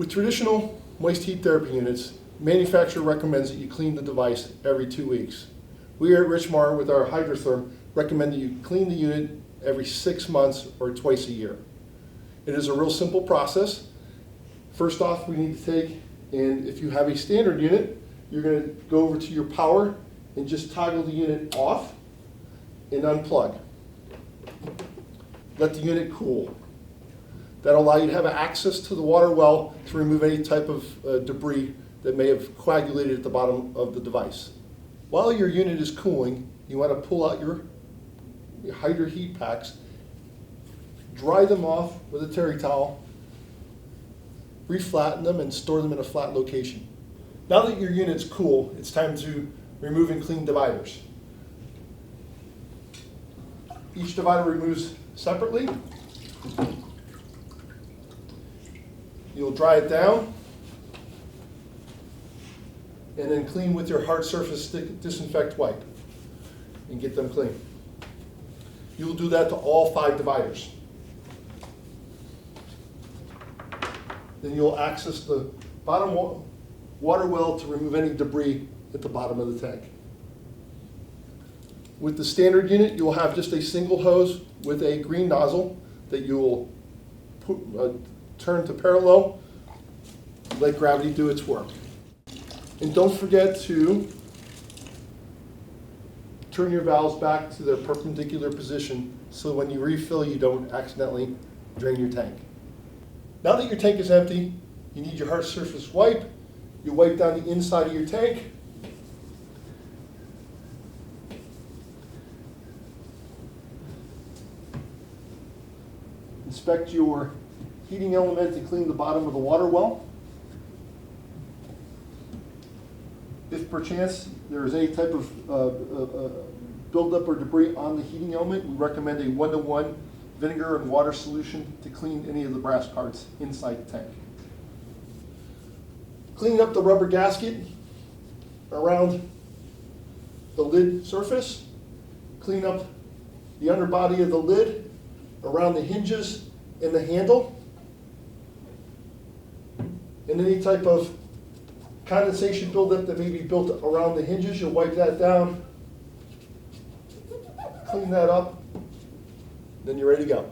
With traditional moist heat therapy units, manufacturer recommends that you clean the device every 2 weeks. We here at Richmar with our HydraTherm recommend that you clean the unit every 6 months or twice a year. It is a real simple process. First off, we need to take, and if you have a standard unit, you're going to go over to your power and just toggle the unit off and unplug. Let the unit cool. That'll allow you to have access to the water well to remove any type of debris that may have coagulated at the bottom of the device. While your unit is cooling, you want to pull out your HydraHeat Packs, dry them off with a terry towel, reflatten them, and store them in a flat location. Now that your unit's cool, it's time to remove and clean dividers. Each divider removes separately. You'll dry it down and then clean with your hard surface disinfect wipe and get them clean. You'll do that to all 5 dividers. Then you'll access the bottom water well to remove any debris at the bottom of the tank. With the standard unit, you will have just a single hose with a green nozzle that you will turn to parallel, let gravity do its work. And don't forget to turn your valves back to their perpendicular position so when you refill, you don't accidentally drain your tank. Now that your tank is empty, you need your hard surface wipe. You wipe down the inside of your tank. Inspect your heating element and clean the bottom of the water well. If perchance there is any type of buildup or debris on the heating element, we recommend a 1-to-1 vinegar and water solution to clean any of the brass parts inside the tank. Clean up the rubber gasket around the lid surface. Clean up the underbody of the lid around the hinges and the handle. And any type of condensation buildup that may be built around the hinges, you'll wipe that down, clean that up, then you're ready to go.